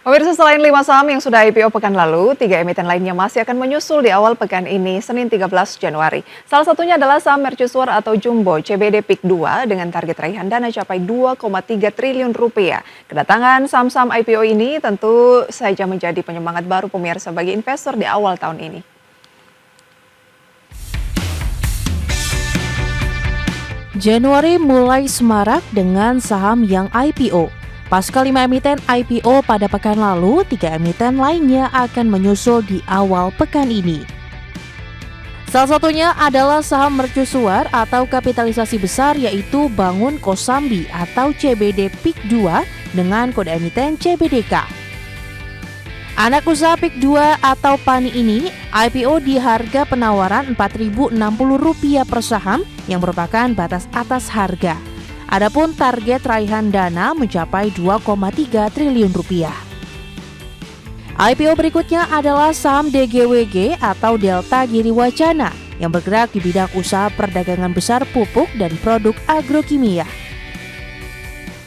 Pemirsa, selain 5 saham yang sudah IPO pekan lalu, 3 emiten lainnya masih akan menyusul di awal pekan ini, Senin 13 Januari. Salah satunya adalah saham mercusuar atau Jumbo CBD PIK 2 dengan target raihan dana capai 2,3 triliun rupiah. Kedatangan saham-saham IPO ini tentu saja menjadi penyemangat baru pemirsa bagi investor di awal tahun ini. Januari mulai semarak dengan saham yang IPO. Pasca 5 emiten IPO pada pekan lalu, 3 emiten lainnya akan menyusul di awal pekan ini. Salah satunya adalah saham mercusuar atau kapitalisasi besar yaitu Bangun Kosambi atau CBD PIK 2 dengan kode emiten CBDK. Anak usaha PIK 2 atau PANI ini IPO di harga penawaran Rp4.060 per saham yang merupakan batas atas harga. Adapun target raihan dana mencapai 2,3 triliun rupiah. IPO berikutnya adalah saham DGWG atau Delta Giri Wacana yang bergerak di bidang usaha perdagangan besar pupuk dan produk agrokimia.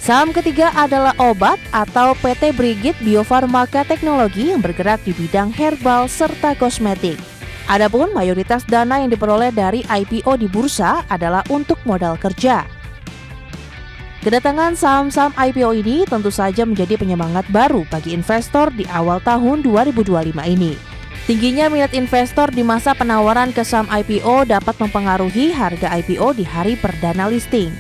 Saham ketiga adalah obat atau PT Brigit Biofarmaka Teknologi yang bergerak di bidang herbal serta kosmetik. Adapun mayoritas dana yang diperoleh dari IPO di bursa adalah untuk modal kerja. Kedatangan saham-saham IPO ini tentu saja menjadi penyemangat baru bagi investor di awal tahun 2025 ini. Tingginya minat investor di masa penawaran ke saham IPO dapat mempengaruhi harga IPO di hari perdana listing.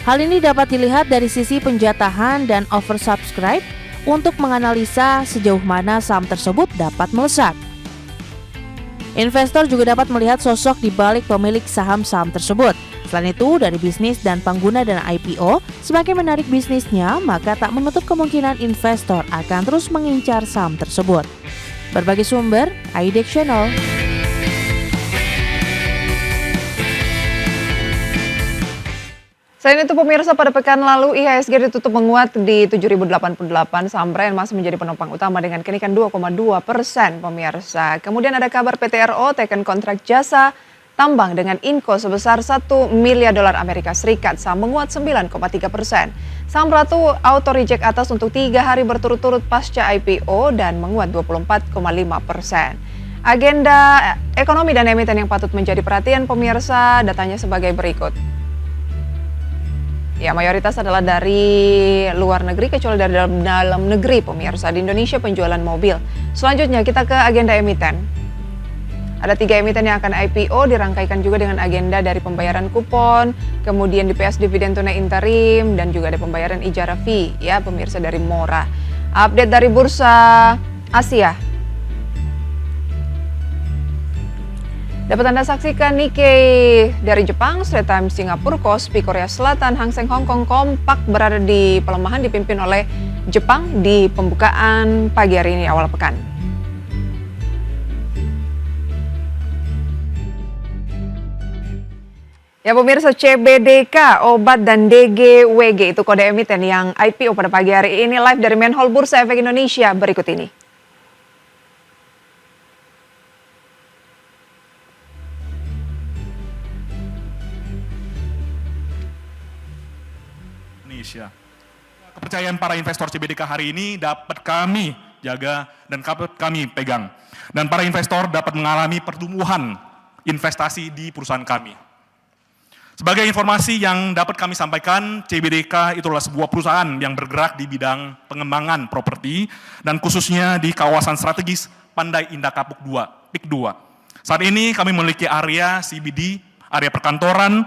Hal ini dapat dilihat dari sisi penjatahan dan oversubscribe untuk menganalisa sejauh mana saham tersebut dapat melesat. Investor juga dapat melihat sosok di balik pemilik saham-saham tersebut. Selain itu, dari bisnis dan pengguna dana IPO, semakin menarik bisnisnya, maka tak menutup kemungkinan investor akan terus mengincar saham tersebut. Berbagai sumber, IDEX Channel. Selain itu pemirsa, pada pekan lalu IHSG ditutup menguat di 7.088, saham Brand masih menjadi penopang utama dengan kenaikan 2,2% pemirsa. Kemudian ada kabar PT RO teken kontrak jasa tambang dengan Inco sebesar $1 miliar Amerika Serikat, saham menguat 9,3%. Saham Ratu auto reject atas untuk 3 hari berturut-turut pasca IPO dan menguat 24,5%. Agenda ekonomi dan emiten yang patut menjadi perhatian pemirsa, datanya sebagai berikut. Ya, mayoritas adalah dari luar negeri kecuali dari dalam negeri pemirsa. Di Indonesia penjualan mobil. Selanjutnya kita ke agenda emiten. Ada 3 emiten yang akan IPO, dirangkaikan juga dengan agenda dari pembayaran kupon, kemudian DPS dividen tunai interim, dan juga ada pembayaran ijarah fee, ya pemirsa, dari Mora. Update dari Bursa Asia. Dapat Anda saksikan Nikkei dari Jepang, Straits Times Singapura, Kospi Korea Selatan, Hang Seng Hong Kong kompak berada di pelemahan dipimpin oleh Jepang di pembukaan pagi hari ini awal pekan. Ya pemirsa, CBDK, obat dan DGWG itu kode emiten yang IPO pada pagi hari ini. Live dari Main Hall Bursa Efek Indonesia berikut ini. Indonesia. Kepercayaan para investor CBDK hari ini dapat kami jaga dan dapat kami pegang. Dan para investor dapat mengalami pertumbuhan investasi di perusahaan kami. Sebagai informasi yang dapat kami sampaikan, CBDK itulah sebuah perusahaan yang bergerak di bidang pengembangan properti dan khususnya di kawasan strategis Pandai Indah Kapuk 2, PIK 2. Saat ini kami memiliki area CBD, area perkantoran,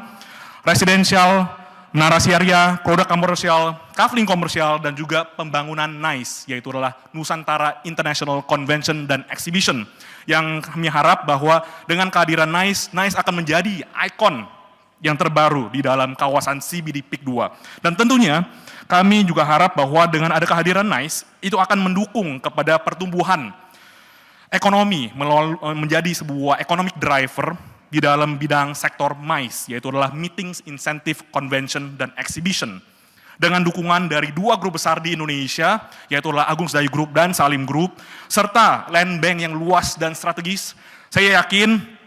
residensial, menara siaria, produk komersial, kafling komersial, dan juga pembangunan NICE, yaitu adalah Nusantara International Convention dan Exhibition. Yang kami harap bahwa dengan kehadiran NICE, NICE akan menjadi ikon yang terbaru di dalam kawasan CBD PIK 2. Dan tentunya kami juga harap bahwa dengan ada kehadiran NICE, itu akan mendukung kepada pertumbuhan ekonomi, menjadi sebuah economic driver di dalam bidang sektor MICE, yaitu adalah Meetings, Incentive, Convention, dan Exhibition. Dengan dukungan dari 2 grup besar di Indonesia, yaitu adalah Agung Sedayu Group dan Salim Group, serta land bank yang luas dan strategis, saya yakin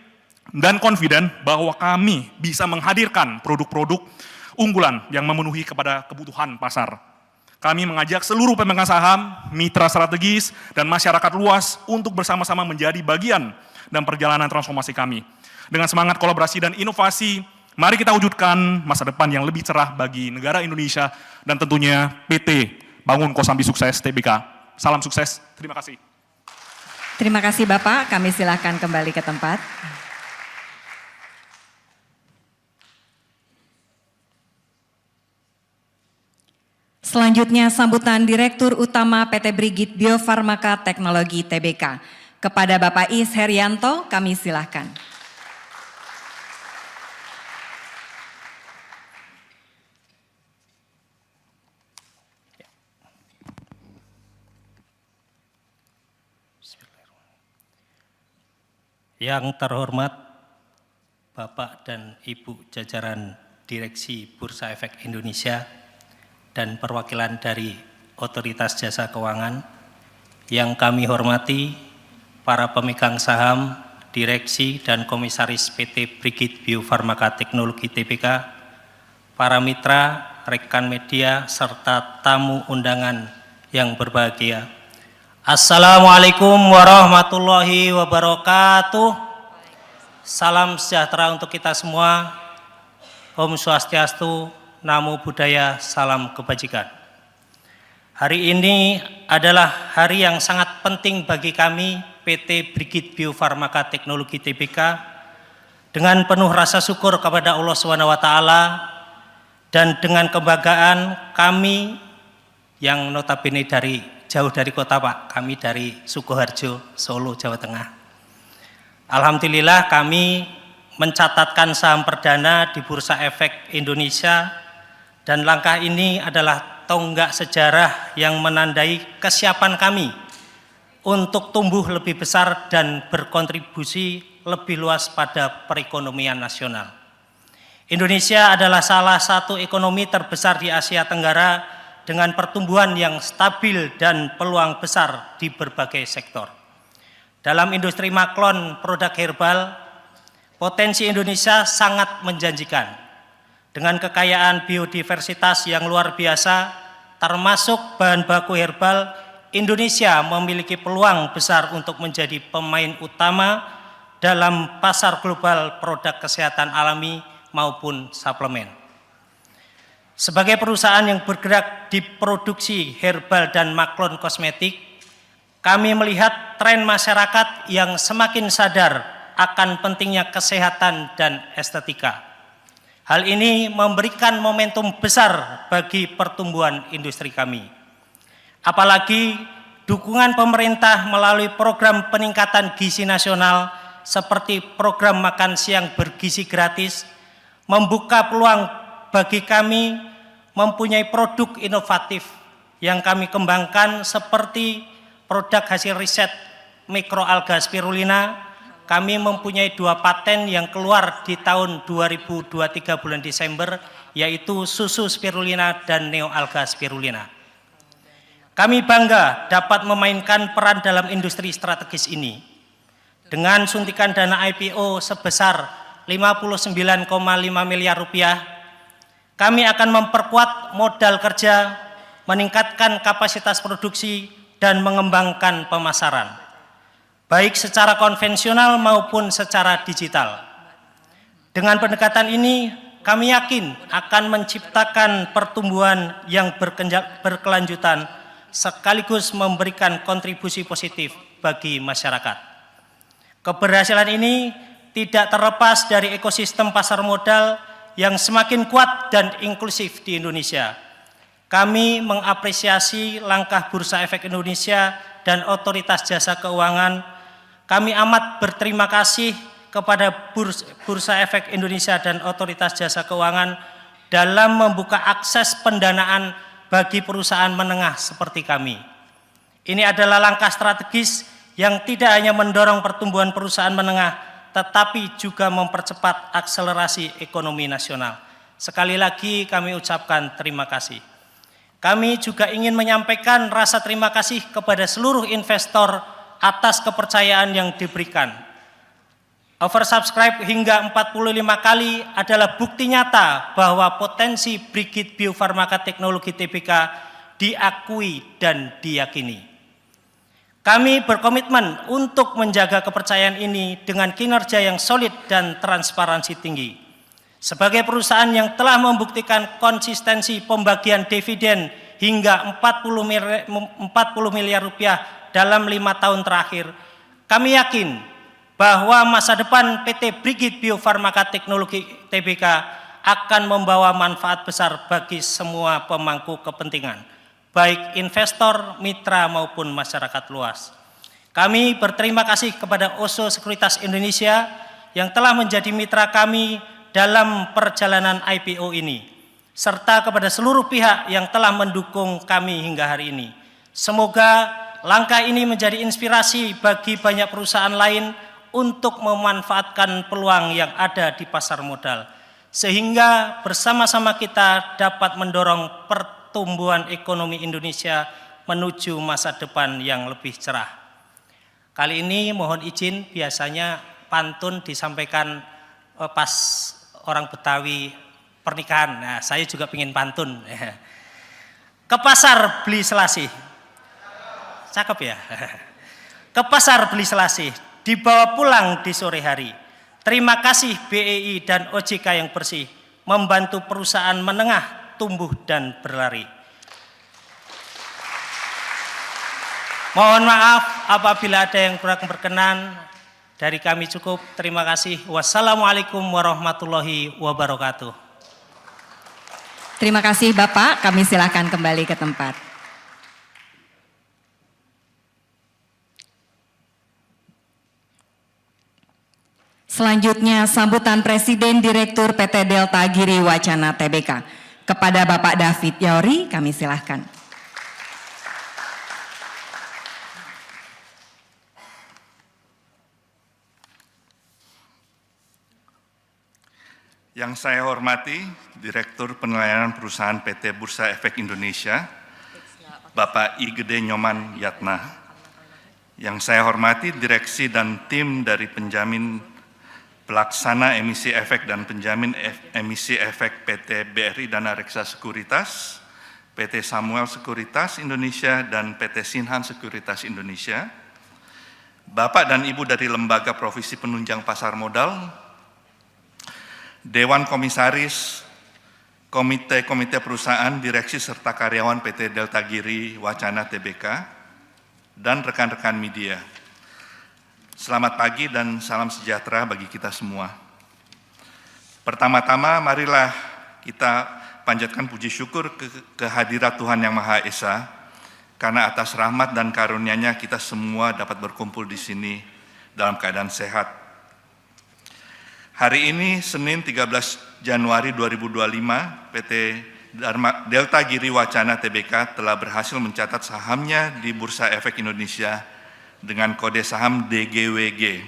dan confident bahwa kami bisa menghadirkan produk-produk unggulan yang memenuhi kepada kebutuhan pasar. kami mengajak seluruh pemegang saham, mitra strategis, dan masyarakat luas untuk bersama-sama menjadi bagian dan perjalanan transformasi kami. Dengan semangat kolaborasi dan inovasi, mari kita wujudkan masa depan yang lebih cerah bagi negara Indonesia dan tentunya PT Bangun Kosambi Sukses Tbk. Salam sukses, terima kasih. Terima kasih Bapak, kami silakan kembali ke tempat. Selanjutnya sambutan Direktur Utama PT Brigit Biofarmaka Teknologi Tbk. Kepada Bapak Is Herianto, kami silakan. Yang terhormat Bapak dan Ibu jajaran Direksi Bursa Efek Indonesia dan perwakilan dari Otoritas Jasa Keuangan, yang kami hormati para pemegang saham, direksi dan komisaris PT Brigit Biofarmaka Teknologi Tbk, para mitra, rekan media, serta tamu undangan yang berbahagia. Assalamualaikum warahmatullahi wabarakatuh. Salam sejahtera untuk kita semua. Om Swastiastu, Namo Buddhaya, salam kebajikan. Hari ini adalah hari yang sangat penting bagi kami PT Brigit Biofarmaka Teknologi Tbk. Dengan penuh rasa syukur kepada Allah SWT dan dengan kebanggaan kami yang notabene jauh dari kota Pak, kami dari Sukoharjo, Solo, Jawa Tengah. Alhamdulillah kami mencatatkan saham perdana di Bursa Efek Indonesia, dan langkah ini adalah tonggak sejarah yang menandai kesiapan kami untuk tumbuh lebih besar dan berkontribusi lebih luas pada perekonomian nasional. Indonesia adalah salah satu ekonomi terbesar di Asia Tenggara dengan pertumbuhan yang stabil dan peluang besar di berbagai sektor. Dalam industri maklon produk herbal, potensi Indonesia sangat menjanjikan. Dengan kekayaan biodiversitas yang luar biasa, termasuk bahan baku herbal, Indonesia memiliki peluang besar untuk menjadi pemain utama dalam pasar global produk kesehatan alami maupun suplemen. Sebagai perusahaan yang bergerak di produksi herbal dan maklon kosmetik, kami melihat tren masyarakat yang semakin sadar akan pentingnya kesehatan dan estetika. Hal ini memberikan momentum besar bagi pertumbuhan industri kami. Apalagi dukungan pemerintah melalui program peningkatan gizi nasional seperti program makan siang bergizi gratis membuka peluang bagi kami mempunyai produk inovatif yang kami kembangkan seperti produk hasil riset mikroalga spirulina. Kami mempunyai 2 paten yang keluar di tahun 2023 bulan Desember, yaitu susu spirulina dan neoalga spirulina. Kami bangga dapat memainkan peran dalam industri strategis ini. Dengan suntikan dana IPO sebesar 59,5 miliar rupiah, kami akan memperkuat modal kerja, meningkatkan kapasitas produksi, dan mengembangkan pemasaran, baik secara konvensional maupun secara digital. Dengan pendekatan ini, kami yakin akan menciptakan pertumbuhan yang berkelanjutan sekaligus memberikan kontribusi positif bagi masyarakat. Keberhasilan ini tidak terlepas dari ekosistem pasar modal yang semakin kuat dan inklusif di Indonesia. Kami mengapresiasi langkah Bursa Efek Indonesia dan Otoritas Jasa Keuangan. Kami amat berterima kasih kepada Bursa Efek Indonesia dan Otoritas Jasa Keuangan dalam membuka akses pendanaan bagi perusahaan menengah seperti kami. Ini adalah langkah strategis yang tidak hanya mendorong pertumbuhan perusahaan menengah, tetapi juga mempercepat akselerasi ekonomi nasional. Sekali lagi kami ucapkan terima kasih. Kami juga ingin menyampaikan rasa terima kasih kepada seluruh investor atas kepercayaan yang diberikan. Oversubscribe hingga 45 kali adalah bukti nyata bahwa potensi Brigit Biofarmaka Teknologi Tbk diakui, dan diyakini. Kami berkomitmen untuk menjaga kepercayaan ini dengan kinerja yang solid dan transparansi tinggi. Sebagai perusahaan yang telah membuktikan konsistensi pembagian dividen hingga 40 miliar rupiah dalam 5 tahun terakhir, kami yakin bahwa masa depan PT Brigit Bio Farmaka Teknologi Tbk akan membawa manfaat besar bagi semua pemangku kepentingan, baik investor, mitra, maupun masyarakat luas. Kami berterima kasih kepada OSO Sekuritas Indonesia yang telah menjadi mitra kami dalam perjalanan IPO ini, serta kepada seluruh pihak yang telah mendukung kami hingga hari ini. Semoga langkah ini menjadi inspirasi bagi banyak perusahaan lain untuk memanfaatkan peluang yang ada di pasar modal, sehingga bersama-sama kita dapat mendorong pertumbuhan ekonomi Indonesia menuju masa depan yang lebih cerah. Kali ini mohon izin, biasanya pantun disampaikan pas orang Betawi pernikahan. Nah, saya juga ingin pantun. Ke pasar beli selasih. Cakep ya. Ke pasar beli selasih, dibawa pulang di sore hari. Terima kasih BEI dan OJK yang bersih, membantu perusahaan menengah tumbuh dan berlari. Mohon maaf apabila ada yang kurang berkenan. Dari kami cukup, terima kasih. Wassalamualaikum warahmatullahi wabarakatuh. Terima kasih Bapak, kami silakan kembali ke tempat. Selanjutnya sambutan Presiden Direktur PT Delta Giri Wacana Tbk. Kepada Bapak David Yauri, kami silakan. Yang saya hormati Direktur Penelayanan Perusahaan PT Bursa Efek Indonesia, Bapak I. Gede Nyoman Yatna. Yang saya hormati Direksi dan tim dari penjamin pelaksana emisi efek dan penjamin emisi efek PT BRI Dana Reksa Sekuritas, PT Samuel Sekuritas Indonesia, dan PT Sinhan Sekuritas Indonesia. Bapak dan Ibu dari Lembaga Profesi Penunjang Pasar Modal, Dewan Komisaris, Komite Perusahaan, Direksi serta karyawan PT Delta Giri Wacana Tbk, dan rekan-rekan media. Selamat pagi dan salam sejahtera bagi kita semua. Pertama-tama marilah kita panjatkan puji syukur kehadirat Tuhan Yang Maha Esa, karena atas rahmat dan karunia-Nya kita semua dapat berkumpul di sini dalam keadaan sehat. Hari ini, Senin 13 Januari 2025, PT Delta Giri Wacana Tbk telah berhasil mencatat sahamnya di Bursa Efek Indonesia dengan kode saham DGWG.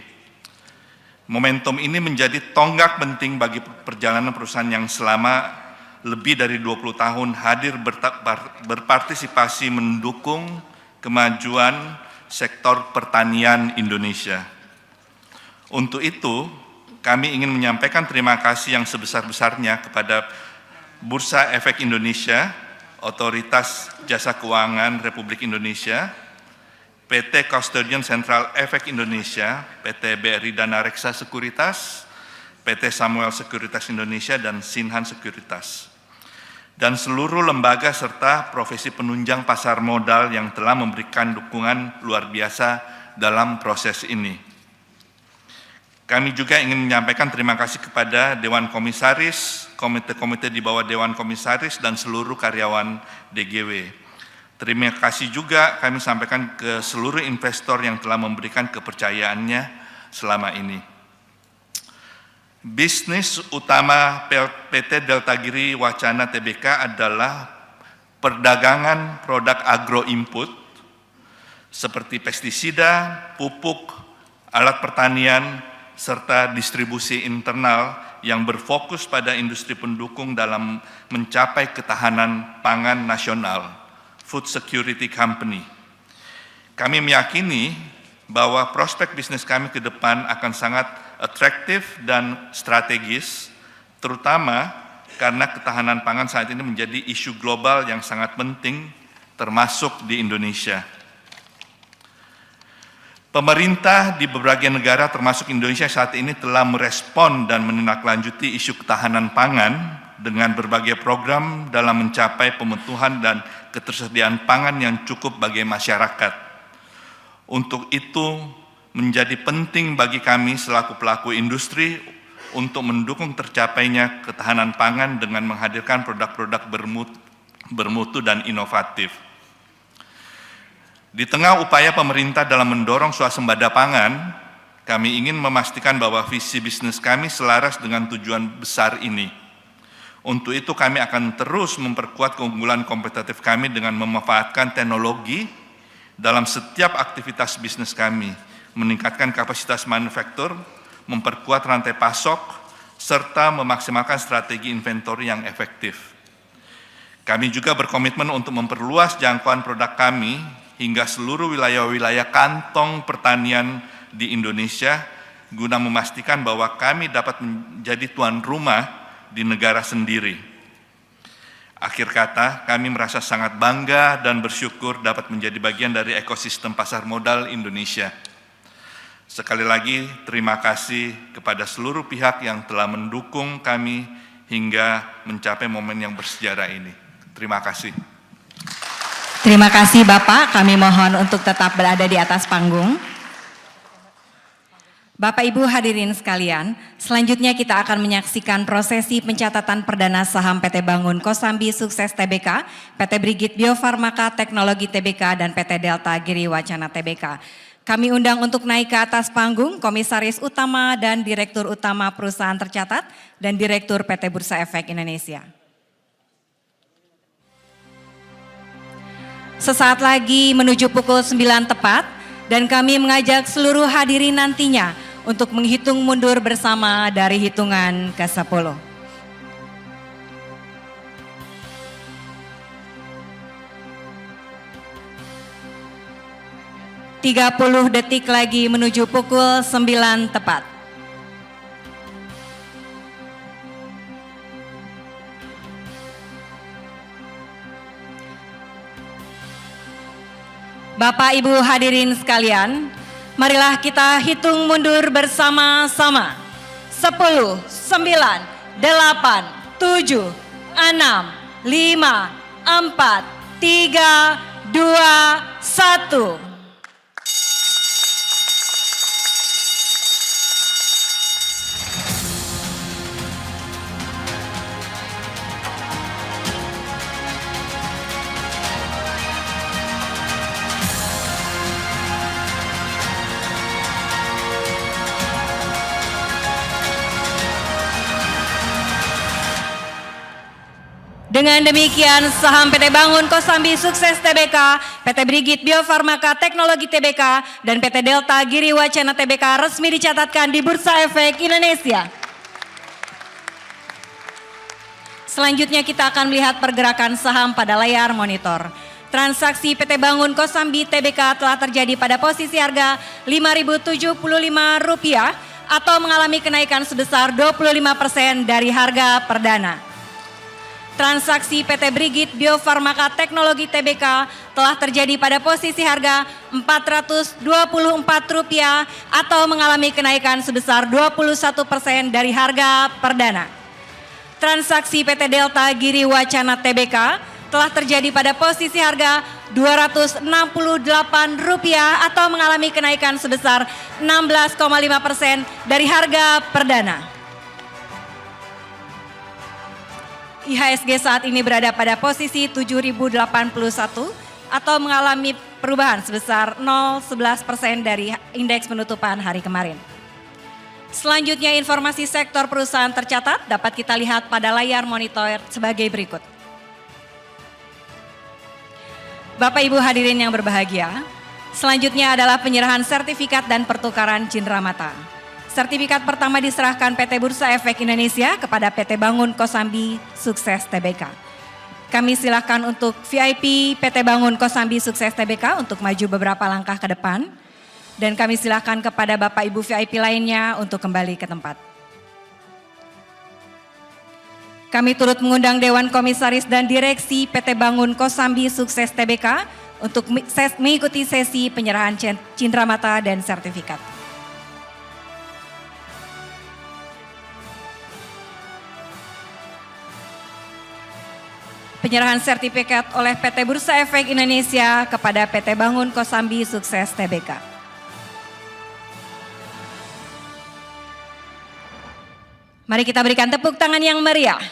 Momentum ini menjadi tonggak penting bagi perjalanan perusahaan yang selama lebih dari 20 tahun hadir berpartisipasi mendukung kemajuan sektor pertanian Indonesia. Untuk itu, kami ingin menyampaikan terima kasih yang sebesar-besarnya kepada Bursa Efek Indonesia, Otoritas Jasa Keuangan Republik Indonesia, PT Custodian Sentral Efek Indonesia, PT BRI Dana Reksa Sekuritas, PT Samuel Sekuritas Indonesia, dan Sinhan Sekuritas, dan seluruh lembaga serta profesi penunjang pasar modal yang telah memberikan dukungan luar biasa dalam proses ini. Kami juga ingin menyampaikan terima kasih kepada Dewan Komisaris, komite-komite di bawah Dewan Komisaris, dan seluruh karyawan DGW. Terima kasih juga kami sampaikan ke seluruh investor yang telah memberikan kepercayaannya selama ini. Bisnis utama PT Delta Giri Wacana Tbk adalah perdagangan produk agro input seperti pestisida, pupuk, alat pertanian, serta distribusi internal yang berfokus pada industri pendukung dalam mencapai ketahanan pangan nasional, Food Security Company. Kami meyakini bahwa prospek bisnis kami ke depan akan sangat atraktif dan strategis, terutama karena ketahanan pangan saat ini menjadi isu global yang sangat penting termasuk di Indonesia. Pemerintah di berbagai negara termasuk Indonesia saat ini telah merespon dan menindaklanjuti isu ketahanan pangan dengan berbagai program dalam mencapai pemenuhan dan ketersediaan pangan yang cukup bagi masyarakat. Untuk itu menjadi penting bagi kami selaku pelaku industri untuk mendukung tercapainya ketahanan pangan dengan menghadirkan produk-produk bermutu dan inovatif. Di tengah upaya pemerintah dalam mendorong swasembada pangan, kami ingin memastikan bahwa visi bisnis kami selaras dengan tujuan besar ini. Untuk itu kami akan terus memperkuat keunggulan kompetitif kami dengan memanfaatkan teknologi dalam setiap aktivitas bisnis kami, meningkatkan kapasitas manufaktur, memperkuat rantai pasok, serta memaksimalkan strategi inventory yang efektif. Kami juga berkomitmen untuk memperluas jangkauan produk kami hingga seluruh wilayah-wilayah kantong pertanian di Indonesia, guna memastikan bahwa kami dapat menjadi tuan rumah di negara sendiri. Akhir kata, kami merasa sangat bangga dan bersyukur dapat menjadi bagian dari ekosistem pasar modal Indonesia. Sekali lagi, terima kasih kepada seluruh pihak yang telah mendukung kami hingga mencapai momen yang bersejarah ini. Terima kasih. Terima kasih Bapak, kami mohon untuk tetap berada di atas panggung. Bapak Ibu hadirin sekalian, selanjutnya kita akan menyaksikan prosesi pencatatan perdana saham PT Bangun Kosambi Sukses Tbk, PT Brigit Bio Farmaka Teknologi Tbk, dan PT Delta Giri Wacana Tbk. Kami undang untuk naik ke atas panggung Komisaris Utama dan Direktur Utama Perusahaan Tercatat dan Direktur PT Bursa Efek Indonesia. Sesaat lagi menuju pukul 9 tepat dan kami mengajak seluruh hadirin nantinya untuk menghitung mundur bersama dari hitungan ke-10. 30 detik lagi menuju pukul 9 tepat. Bapak Ibu hadirin sekalian, marilah kita hitung mundur bersama-sama. 10, 9, 8, 7, 6, 5, 4, 3, 2, 1. Dengan demikian, saham PT Bangun Kosambi Sukses Tbk, PT Brigit Bio Farmaka Teknologi Tbk, dan PT Delta Giri Wacana Tbk resmi dicatatkan di Bursa Efek Indonesia. Selanjutnya kita akan melihat pergerakan saham pada layar monitor. Transaksi PT Bangun Kosambi Tbk telah terjadi pada posisi harga Rp5.075 atau mengalami kenaikan sebesar 25% dari harga perdana. Transaksi PT Brigit Bio Farmaka Teknologi Tbk telah terjadi pada posisi harga Rp424 atau mengalami kenaikan sebesar 21% dari harga perdana. Transaksi PT Delta Giri Wacana Tbk telah terjadi pada posisi harga Rp268 atau mengalami kenaikan sebesar 16,5% dari harga perdana. IHSG saat ini berada pada posisi 7.081 atau mengalami perubahan sebesar 0,11% dari indeks penutupan hari kemarin. Selanjutnya informasi sektor perusahaan tercatat dapat kita lihat pada layar monitor sebagai berikut. Bapak Ibu hadirin yang berbahagia, selanjutnya adalah penyerahan sertifikat dan pertukaran cindera mata. Sertifikat pertama diserahkan PT Bursa Efek Indonesia kepada PT Bangun Kosambi Sukses Tbk. Kami silakan untuk VIP PT Bangun Kosambi Sukses Tbk untuk maju beberapa langkah ke depan. Dan kami silakan kepada Bapak Ibu VIP lainnya untuk kembali ke tempat. Kami turut mengundang Dewan Komisaris dan Direksi PT Bangun Kosambi Sukses Tbk untuk mengikuti sesi penyerahan cindramata dan sertifikat. Penyerahan sertifikat oleh PT Bursa Efek Indonesia kepada PT Bangun Kosambi Sukses Tbk. Mari kita berikan tepuk tangan yang meriah.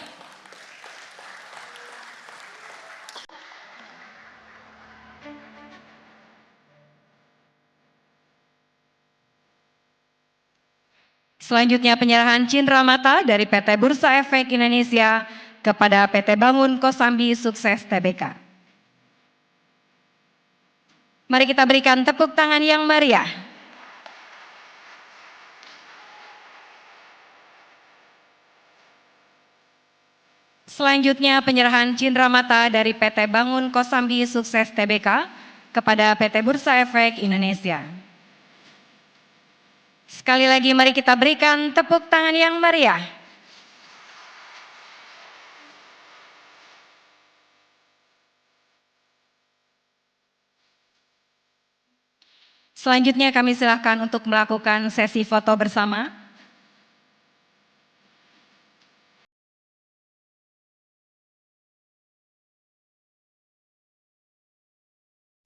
Selanjutnya penyerahan cindramata dari PT Bursa Efek Indonesia kepada PT Bangun Kosambi Sukses Tbk. Mari kita berikan tepuk tangan yang meriah. Selanjutnya penyerahan cindramata dari PT Bangun Kosambi Sukses Tbk kepada PT Bursa Efek Indonesia. Sekali lagi mari kita berikan tepuk tangan yang meriah. Selanjutnya kami silakan untuk melakukan sesi foto bersama.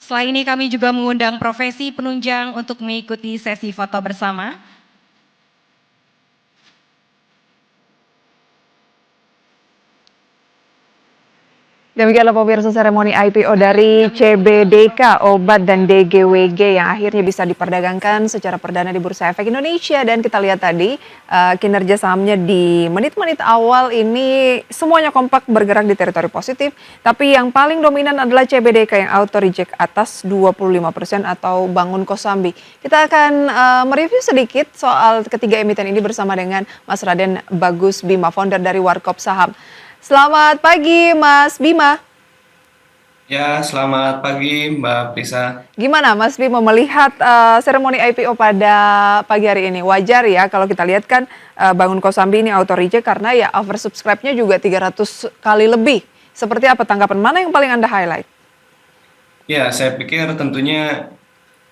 Setelah ini kami juga mengundang profesi penunjang untuk mengikuti sesi foto bersama. Demikianlah pemirsa seremoni IPO dari CBDK, obat dan DGWG yang akhirnya bisa diperdagangkan secara perdana di Bursa Efek Indonesia. Dan kita lihat tadi kinerja sahamnya di menit-menit awal ini semuanya kompak bergerak di teritori positif. Tapi yang paling dominan adalah CBDK yang auto reject atas 25% atau Bangun Kosambi. Kita akan mereview sedikit soal ketiga emiten ini bersama dengan Mas Raden Bagus Bima, founder dari Warkop Saham. Selamat pagi Mas Bima. Ya, selamat pagi Mbak Prisa. Gimana Mas Bima melihat seremoni IPO pada pagi hari ini? Wajar ya kalau kita lihat kan Bangun Kosambi ini auto reject karena ya oversubscribe-nya juga 300 kali lebih. Seperti apa tanggapan, mana yang paling Anda highlight? Ya, saya pikir tentunya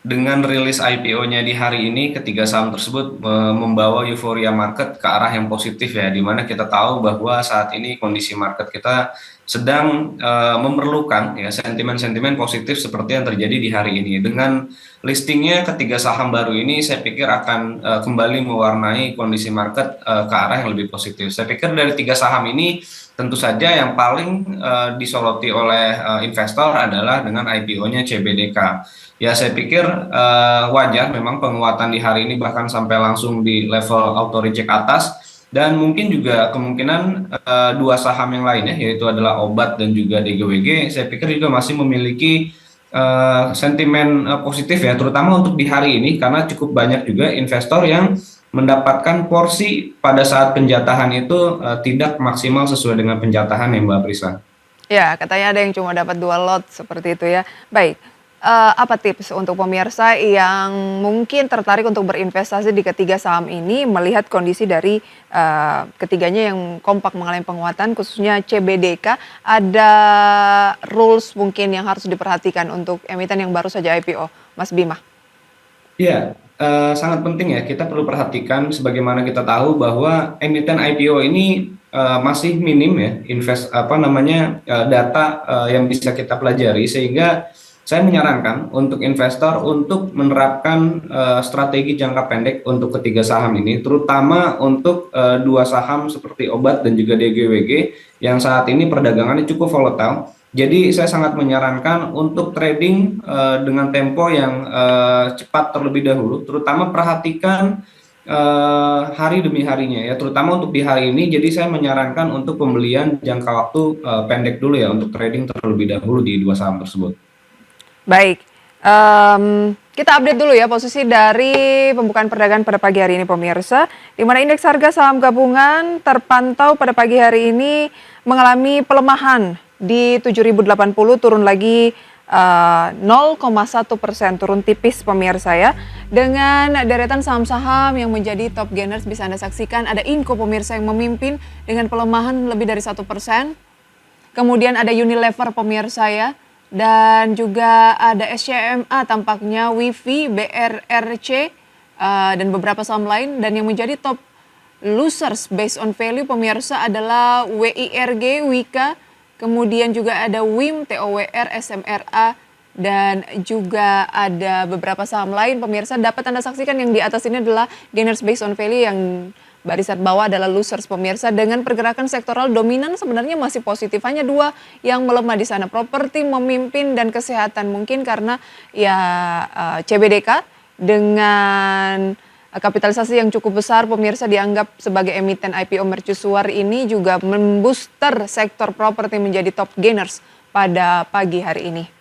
dengan rilis IPO-nya di hari ini, ketiga saham tersebut membawa euforia market ke arah yang positif ya, di mana kita tahu bahwa saat ini kondisi market kita sedang memerlukan ya sentimen-sentimen positif seperti yang terjadi di hari ini. Dengan listingnya ketiga saham baru ini, saya pikir akan kembali mewarnai kondisi market ke arah yang lebih positif. Saya pikir dari tiga saham ini, tentu saja yang paling disoroti oleh investor adalah dengan IPO-nya CBDK. Ya, saya pikir wajar memang penguatan di hari ini bahkan sampai langsung di level auto reject atas, dan mungkin juga kemungkinan dua saham yang lainnya yaitu adalah obat dan juga DGWG saya pikir juga masih memiliki sentimen positif ya, terutama untuk di hari ini karena cukup banyak juga investor yang mendapatkan porsi pada saat penjatahan itu tidak maksimal sesuai dengan penjatahan ya Mbak Prisa. Ya, katanya ada yang cuma dapat 2 lot seperti itu ya. Baik. Apa tips untuk pemirsa yang mungkin tertarik untuk berinvestasi di ketiga saham ini melihat kondisi dari ketiganya yang kompak mengalami penguatan khususnya CBDK, ada rules mungkin yang harus diperhatikan untuk emiten yang baru saja IPO, Mas Bima? Iya, sangat penting ya, kita perlu perhatikan sebagaimana kita tahu bahwa emiten IPO ini masih minim ya data yang bisa kita pelajari, sehingga saya menyarankan untuk investor untuk menerapkan strategi jangka pendek untuk ketiga saham ini, terutama untuk dua saham seperti obat dan juga DGWG yang saat ini perdagangannya cukup volatile. Jadi saya sangat menyarankan untuk trading dengan tempo yang cepat terlebih dahulu, terutama perhatikan hari demi harinya ya, terutama untuk di hari ini. Jadi saya menyarankan untuk pembelian jangka waktu pendek dulu ya, untuk trading terlebih dahulu di dua saham tersebut. Baik, kita update dulu ya posisi dari pembukaan perdagangan pada pagi hari ini pemirsa, di mana indeks harga saham gabungan terpantau pada pagi hari ini mengalami pelemahan di 7.080, turun lagi 0,1% turun tipis pemirsa ya. Dengan deretan saham-saham yang menjadi top gainers bisa Anda saksikan ada Inco pemirsa yang memimpin dengan pelemahan lebih dari 1%. Kemudian ada Unilever pemirsa ya. Dan juga ada SCMA tampaknya, WIFI, BRRC, dan beberapa saham lain. Dan yang menjadi top losers based on value pemirsa adalah WIRG, Wika, kemudian juga ada WIM, TOWR, SMRA, dan juga ada beberapa saham lain pemirsa. Dapat Anda saksikan yang di atas ini adalah gainers based on value, yang barisan bawah adalah losers pemirsa. Dengan pergerakan sektoral dominan sebenarnya masih positif, hanya dua yang melemah di sana. Properti memimpin dan kesehatan mungkin karena ya CBDK dengan kapitalisasi yang cukup besar pemirsa dianggap sebagai emiten IPO mercusuar ini juga membooster sektor properti menjadi top gainers pada pagi hari ini.